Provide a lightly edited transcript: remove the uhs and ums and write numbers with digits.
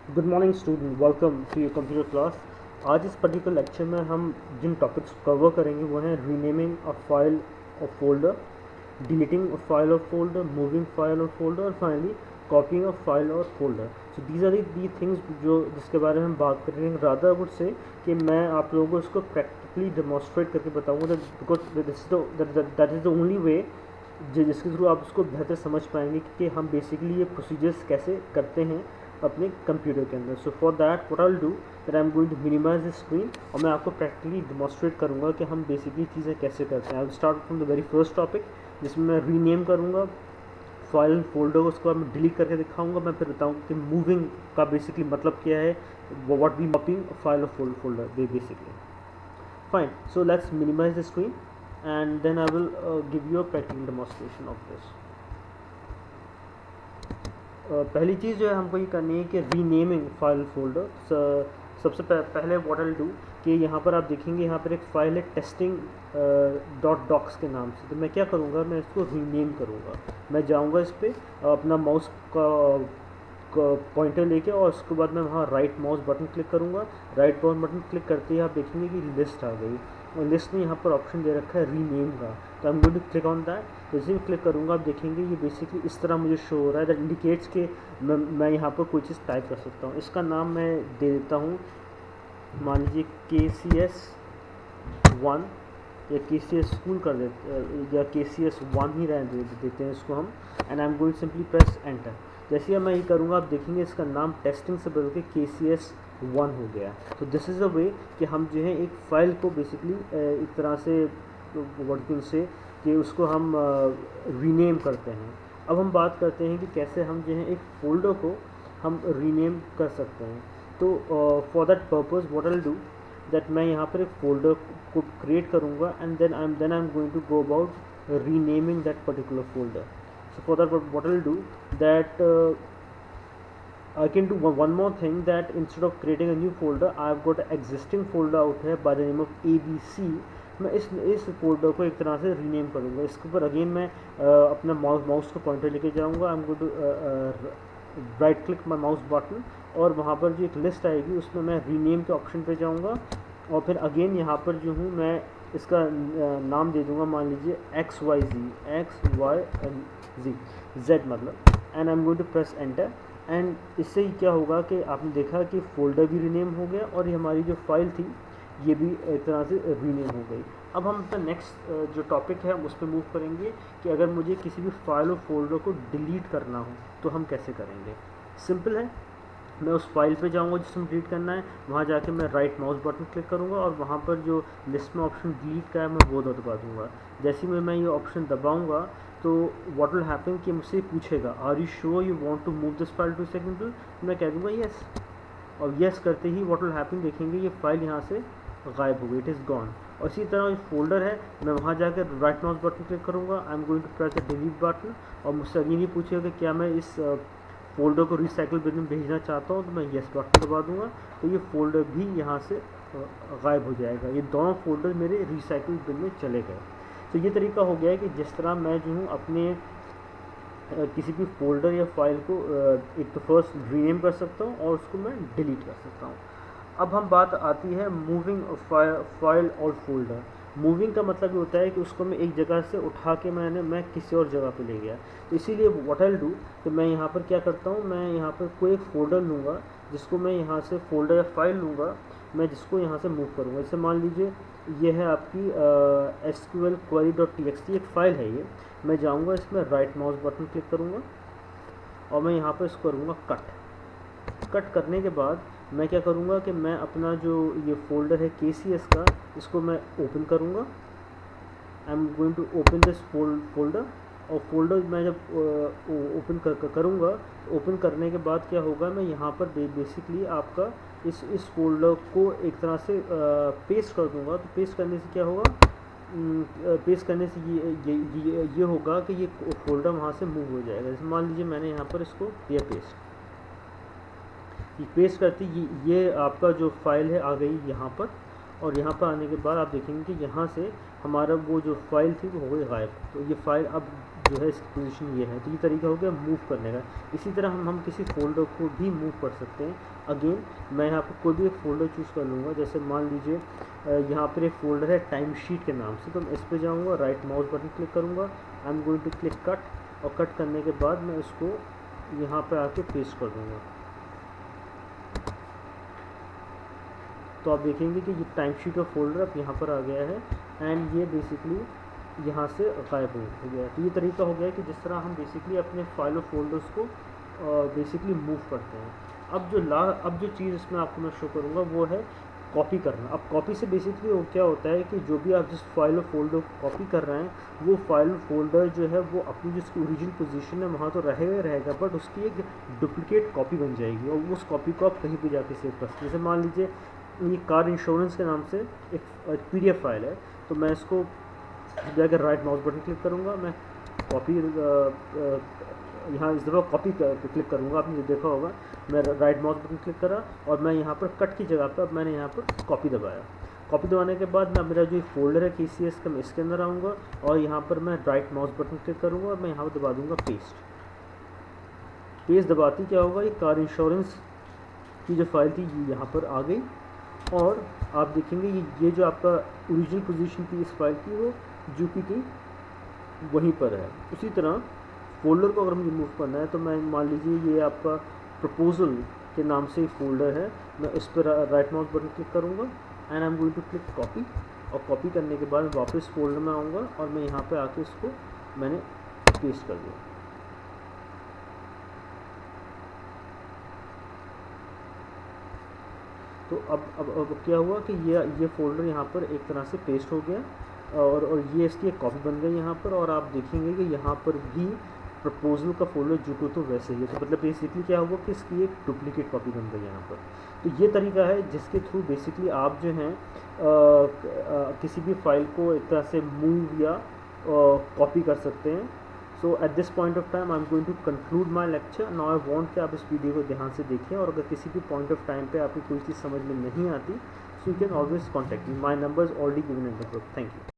Good morning student, welcome to your computer class. आज इस particular lecture में हम जिन टॉपिक्स कवर करेंगे वो हैं रीनेमिंग अ फाइल और फोल्डर, डिलीटिंग अ फाइल और फोल्डर, मूविंग फाइल और फोल्डर और फाइनली कॉपिंग अ फाइल और folder. So these are the things जो जिसके बारे में हम बात करेंगे। रादर वुड से कि मैं आप लोगों को इसको प्रैक्टिकली डेमोन्स्ट्रेट करके बताऊँगा, because that is the only way जिसके थ्रू आप उसको बेहतर समझ पाएंगे कि हम बेसिकली ये प्रोसीजर्स कैसे करते हैं अपने कंप्यूटर के अंदर। So for that what I will do that I am going to minimise the screen और मैं आपको प्रैक्टिकली डेमोन्स्ट्रेट करूंगा कि हम बेसिकली चीज़ें कैसे करते हैं। I will start from the very first topic जिसमें मैं रीनेम करूंगा फाइल फोल्डर को, उसके बाद मैं डिलीट करके दिखाऊंगा। मैं फिर बताऊंगा कि मूविंग का बेसिकली मतलब क्या है, व्हाट वी कॉपिंग फाइल और folder basically. Fine, so let's minimise the screen and then I will give you a practical demonstration of this. पहली चीज़ जो है हमको ये करनी है कि रीनेमिंग फाइल फोल्डर। सबसे पहले व्हाट आई डू कि यहाँ पर आप देखेंगे यहाँ पर एक फ़ाइल है टेस्टिंग डॉट डॉक्स के नाम से। तो मैं क्या करूँगा, मैं इसको रीनेम करूँगा। मैं जाऊँगा इस पर अपना माउस का पॉइंटर लेके और उसके बाद मैं वहाँ राइट माउस बटन क्लिक करूँगा। राइट माउस बटन क्लिक करते ही आप देखेंगे कि लिस्ट आ गई और लिस्ट में यहाँ पर ऑप्शन दे रखा है रीनेम का। तो I am going to click on that. जैसे ही क्लिक करूँगा आप देखेंगे ये बेसिकली इस तरह मुझे शो हो रहा है। दैट इंडिकेट्स के मैं यहाँ पर कोई चीज़ टाइप कर सकता हूँ। इसका नाम मैं दे देता हूँ, मान लीजिए KCS1 या KCS स्कूल कर देते या KCS1 ही रहने देते हैं इसको हम। And I am going simply press enter. जैसे ही मैं ये करूँगा आप देखेंगे इसका नाम टेस्टिंग से बदल के KCS1 हो गया। तो दिस इज़ अ वे कि हम जो है एक फ़ाइल को बेसिकली एक तरह से वर्किंग से कि उसको हम रीनेम करते हैं। अब हम बात करते हैं कि कैसे हम जो है एक फ़ोल्डर को हम रीनेम कर सकते हैं। तो for that purpose what I will do that मैं यहाँ पर एक फ़ोल्डर को क्रिएट करूँगा and then I am going to go about renaming that particular folder. So for that what I will do that I can do one more thing, that instead of creating a new folder I have got an existing folder out here by the name of ABC। मैं इस folder को एक तरह से rename करूँगा। इसके ऊपर again मैं अपना माउस को पॉइंटर लेके जाऊँगा। I am going to right click my mouse button और वहाँ पर जो एक लिस्ट आएगी उसमें मैं रीनेम के ऑप्शन पे जाऊँगा और फिर अगेन यहाँ पर जो हूँ मैं इसका नाम दे दूँगा, मान लीजिए XYZ मतलब। And I am going to press enter. And इससे ही क्या होगा कि आपने देखा कि फ़ोल्डर भी रीनेम हो गया और ये हमारी जो फाइल थी ये भी एक तरह से रीनेम हो गई। अब हम अपना नेक्स्ट जो टॉपिक है उस पर मूव करेंगे कि अगर मुझे किसी भी फाइल और फोल्डर को डिलीट करना हो तो हम कैसे करेंगे। सिंपल है, मैं उस फाइल पे जाऊंगा जिसमें डिलीट करना है, वहाँ जाके मैं राइट माउस बटन क्लिक करूँगा और वहाँ पर जो लिस्ट में ऑप्शन डिलीट का है मैं वो दबा दूँगा। जैसे ही मैं ये ऑप्शन दबाऊँगा तो व्हाट विल हैपन कि मुझसे पूछेगा are you sure you want to move this file to second two. मैं कह दूँगा येस और येस करते ही व्हाट विल हैपन देखेंगे ये फाइल यहाँ से गायब हो गई, इट इज़ गॉन। और इसी तरह फोल्डर है, मैं वहाँ जाकर राइट माउस बटन क्लिक करूँगा। I am going to press the delete button और मुझसे अगेन ये पूछेगा कि क्या मैं इस फोल्डर को रिसाइकिल बिन में भेजना चाहता हूँ, तो मैं येस बटन दबा दूँगा तो ये फ़ोल्डर भी यहाँ से गायब हो जाएगा। ये दोनों फोल्डर मेरे रिसाइकिल बिन में चले गए। तो ये तरीका हो गया है कि जिस तरह मैं जो हूँ अपने किसी भी फोल्डर या फाइल को एक तो फर्स्ट रीनेम कर सकता हूँ और उसको मैं डिलीट कर सकता हूँ। अब हम बात आती है मूविंग फाइल और फोल्डर। मूविंग का मतलब ये होता है कि उसको मैं एक जगह से उठा के मैं किसी और जगह पे ले गया। तो इसीलिए व्हाट आई विल डू तो मैं यहाँ पर क्या करता हूँ, मैं यहाँ पर कोई एक फ़ोल्डर लूँगा जिसको मैं यहाँ से फ़ोल्डर या फाइल लूँगा, मैं जिसको यहाँ से मूव करूँगा। जैसे मान लीजिए ये है आपकी SQL query.txt एक फ़ाइल है ये। मैं जाऊँगा इसमें राइट माउस बटन क्लिक करूँगा और मैं यहाँ पर इसको करूँगा कट करने के बाद मैं क्या करूँगा कि मैं अपना जो ये फ़ोल्डर है KCS का इसको मैं ओपन करूँगा। I am going to open this folder और फोल्डर मैं जब ओपन करूँगा ओपन करने के बाद क्या होगा, मैं यहाँ पर बेसिकली आपका इस फोल्डर को एक तरह से पेस्ट कर दूँगा। तो पेस्ट करने से क्या होगा, पेस्ट करने से ये होगा कि ये फोल्डर वहाँ से मूव हो जाएगा। जैसे मान लीजिए मैंने यहाँ पर इसको ये पेस्ट करती ये आपका जो फाइल है आ गई यहाँ पर और यहाँ पर आने के बाद आप देखेंगे कि यहाँ से हमारा वो जो फाइल थी वो हो गई गायब। तो ये फाइल अब जो है इसकी पोजीशन ये है। तो ये तरीका हो गया मूव करने का। इसी तरह हम किसी फोल्डर को भी मूव कर सकते हैं। अगेन मैं यहाँ पर कोई भी एक फ़ोल्डर चूज़ कर लूँगा। जैसे मान लीजिए यहाँ पर एक फ़ोल्डर है टाइम शीट के नाम से, तो मैं इस पर जाऊँगा, राइट माउस बटन क्लिक करूँगा, I am going to click cut, और कट करने के बाद मैं इसको यहाँ पे आके पेस्ट कर दूँगा। तो आप देखेंगे कि ये टाइम शीट का फोल्डर अब यहाँ पर आ गया है एंड ये बेसिकली यहाँ से गायब हो गया है। तो ये तरीका हो गया कि जिस तरह हम बेसिकली अपने फाइल और फोल्डर्स को बेसिकली मूव करते हैं। अब जो चीज़ इसमें आपको मैं शो करूँगा वो है कॉपी करना। अब कॉपी से बेसिकली वो क्या होता है कि जो भी आप जिस फाइल और फोल्डर को कॉपी कर रहे हैं वो फाइल और फोल्डर जो है वो अपनी जिसकी ओरिजिनल पोजीशन है वहाँ तो रहेगा, बट उसकी एक डुप्लीकेट कॉपी बन जाएगी और उस कॉपी को आप कहीं पे जाके सेव कर सकते हैं। जैसे मान लीजिए ये कार इंश्योरेंस के नाम से एक PDF फाइल है, तो मैं इसको जाकर राइट माउस बटन क्लिक करूँगा, मैं कॉपी यहाँ इस दफ़ा कॉपी क्लिक करूँगा। आपने देखा होगा मैं राइट माउस बटन क्लिक करा और मैं यहाँ पर कट की जगह पर अब मैंने यहाँ पर कॉपी दबाया। कॉपी दबाने के बाद मैं मेरा जो फोल्डर है KCS का, मैं इसके अंदर आऊँगा और यहाँ पर मैं राइट माउस बटन क्लिक करूँगा और मैं यहाँ पर दबा दूँगा पेस्ट। पेस्ट दबाती क्या होगा, ये कार इंश्योरेंस की जो फाइल थी ये यहाँ पर आ गई और आप देखेंगे ये जो आपका ओरिजिनल पोजीशन थी इस फाइल की वो जो की वहीं पर है। उसी तरह फोल्डर को अगर मुझे मूव करना है तो मैं मान लीजिए ये आपका प्रपोजल के नाम से एक फ़ोल्डर है, मैं इस पर राइट माउस बटन क्लिक करूँगा and I am going to click copy, और कॉपी करने के बाद वापस फोल्डर में आऊँगा और मैं यहाँ पे आके इसको मैंने पेस्ट कर दिया। तो अब क्या हुआ कि ये फ़ोल्डर यहाँ पर एक तरह से पेस्ट हो गया और ये इसकी एक कॉपी बन गई यहाँ पर, और आप देखेंगे कि यहाँ पर भी प्रपोजल का फोल्डर जो तो वैसे ही है। तो मतलब बेसिकली क्या हुआ कि इसकी एक डुप्लीकेट कॉपी बन गई यहाँ पर। तो ये तरीका है जिसके थ्रू बेसिकली आप जो हैं किसी भी फाइल को एक तरह से मूव या कॉपी कर सकते हैं। So at this point of time I am going to conclude my lecture. Now I want कि आप इस वीडियो को ध्यान से देखें और अगर किसी भी पॉइंट ऑफ टाइम पे आपको कोई चीज़ समझ में नहीं आती so you can always contact me. My number is already given in the group. Thank you.